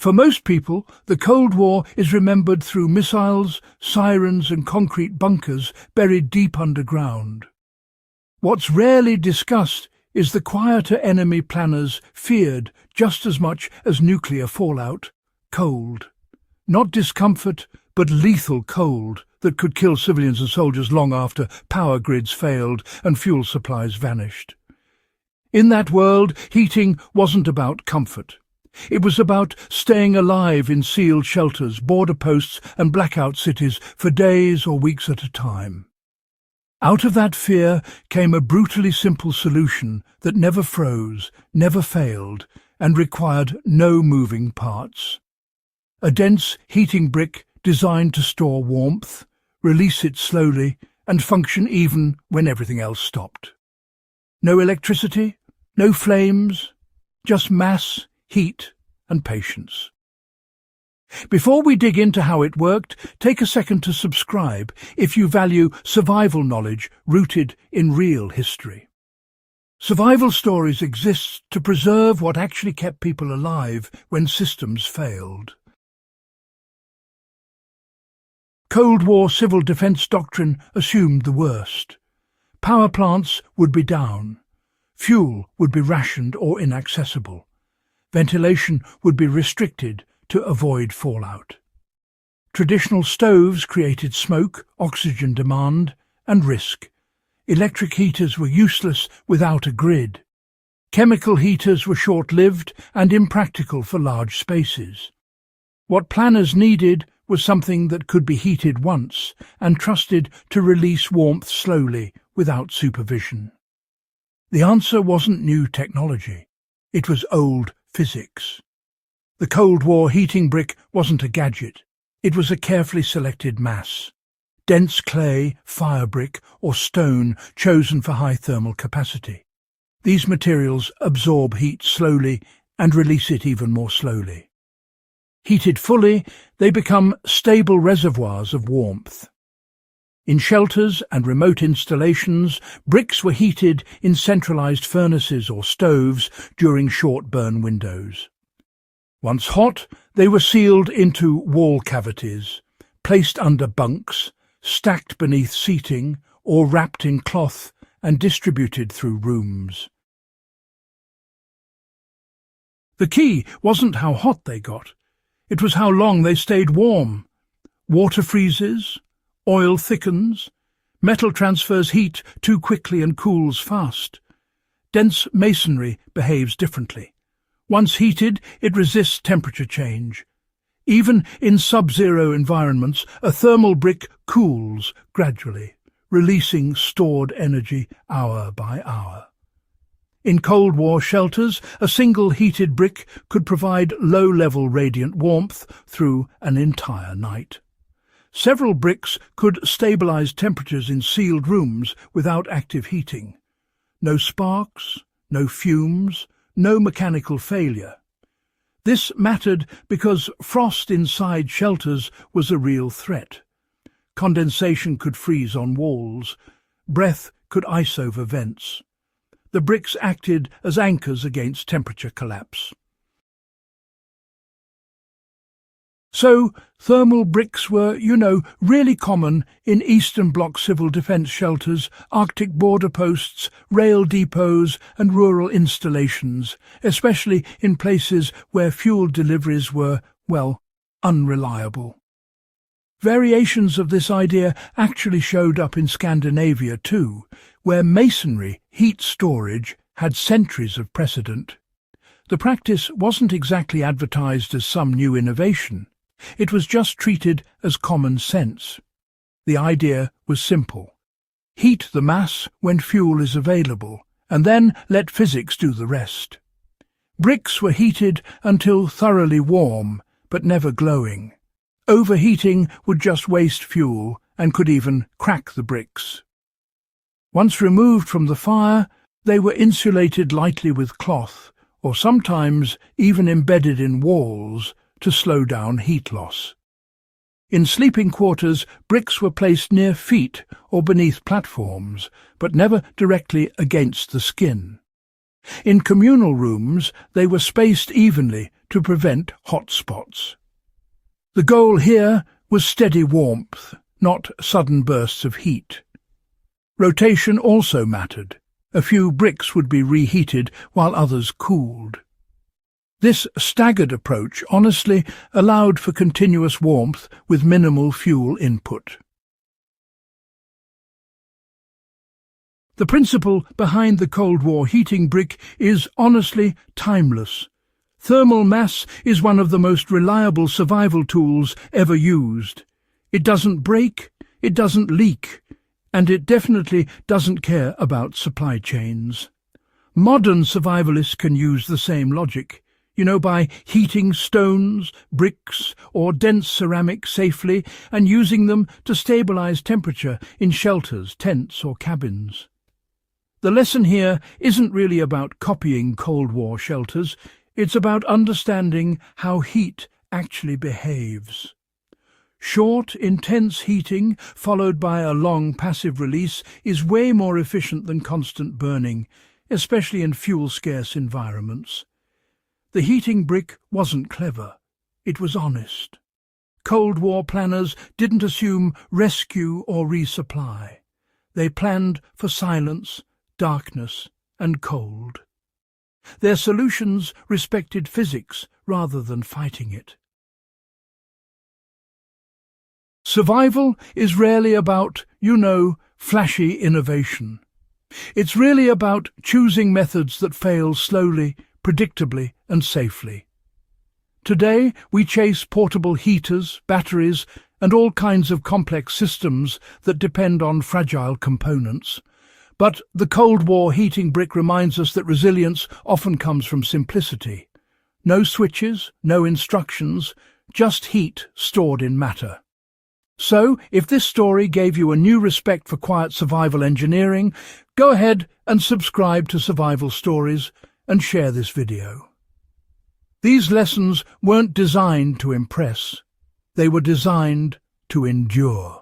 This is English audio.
For most people, the Cold War is remembered through missiles, sirens and concrete bunkers buried deep underground. What's rarely discussed is the quieter enemy planners feared just as much as nuclear fallout: cold. Not discomfort, but lethal cold that could kill civilians and soldiers long after power grids failed and fuel supplies vanished. In that world, heating wasn't about comfort. It was about staying alive in sealed shelters, border posts and blackout cities for days or weeks at a time. Out of that fear came a brutally simple solution that never froze, never failed, and required no moving parts. A dense heating brick designed to store warmth, release it slowly, and function even when everything else stopped. No electricity, no flames, just mass, heat, and patience. Before we dig into how it worked, take a second to subscribe if you value survival knowledge rooted in real history. Survival stories exist to preserve what actually kept people alive when systems failed. Cold War civil defense doctrine assumed the worst. Power plants would be down. Fuel would be rationed or inaccessible. Ventilation would be restricted to avoid fallout. Traditional stoves created smoke, oxygen demand, and risk. Electric heaters were useless without a grid. Chemical heaters were short-lived and impractical for large spaces. What planners needed was something that could be heated once and trusted to release warmth slowly without supervision. The answer wasn't new technology. It was old physics. The Cold War heating brick wasn't a gadget. It was a carefully selected mass. Dense clay, fire brick, or stone chosen for high thermal capacity. These materials absorb heat slowly and release it even more slowly. Heated fully, they become stable reservoirs of warmth. In shelters and remote installations, bricks were heated in centralized furnaces or stoves during short burn windows. Once hot, they were sealed into wall cavities, placed under bunks, stacked beneath seating, or wrapped in cloth and distributed through rooms. The key wasn't how hot they got. It was how long they stayed warm. Water freezes, oil thickens, metal transfers heat too quickly and cools fast. Dense masonry behaves differently. Once heated, it resists temperature change. Even in sub-zero environments, a thermal brick cools gradually, releasing stored energy hour by hour. In Cold War shelters, a single heated brick could provide low-level radiant warmth through an entire night. Several bricks could stabilize temperatures in sealed rooms without active heating. No sparks, no fumes, no mechanical failure. This mattered because frost inside shelters was a real threat. Condensation could freeze on walls. Breath could ice over vents. The bricks acted as anchors against temperature collapse. So, thermal bricks were, really common in Eastern Bloc civil defence shelters, Arctic border posts, rail depots and rural installations, especially in places where fuel deliveries were, unreliable. Variations of this idea actually showed up in Scandinavia too, where masonry heat storage had centuries of precedent. The practice wasn't exactly advertised as some new innovation. It was just treated as common sense. The idea was simple. Heat the mass when fuel is available, and then let physics do the rest. Bricks were heated until thoroughly warm, but never glowing. Overheating would just waste fuel and could even crack the bricks. Once removed from the fire, they were insulated lightly with cloth, or sometimes even embedded in walls to slow down heat loss. In sleeping quarters, bricks were placed near feet or beneath platforms, but never directly against the skin. In communal rooms, they were spaced evenly to prevent hot spots. The goal here was steady warmth, not sudden bursts of heat. Rotation also mattered. A few bricks would be reheated while others cooled. This staggered approach honestly allowed for continuous warmth with minimal fuel input. The principle behind the Cold War heating brick is honestly timeless. Thermal mass is one of the most reliable survival tools ever used. It doesn't break, it doesn't leak, and it definitely doesn't care about supply chains. Modern survivalists can use the same logic, by heating stones, bricks, or dense ceramic safely and using them to stabilize temperature in shelters, tents, or cabins. The lesson here isn't really about copying Cold War shelters, it's about understanding how heat actually behaves. Short, intense heating, followed by a long passive release, is way more efficient than constant burning, especially in fuel-scarce environments. The heating brick wasn't clever, it was honest. Cold War planners didn't assume rescue or resupply. They planned for silence, darkness, and cold. Their solutions respected physics rather than fighting it. Survival is rarely about, flashy innovation. It's really about choosing methods that fail slowly, predictably, and safely. Today, we chase portable heaters, batteries, and all kinds of complex systems that depend on fragile components. But the Cold War heating brick reminds us that resilience often comes from simplicity. No switches, no instructions, just heat stored in matter. So, if this story gave you a new respect for quiet survival engineering, go ahead and subscribe to Survival Stories and share this video. These lessons weren't designed to impress. They were designed to endure.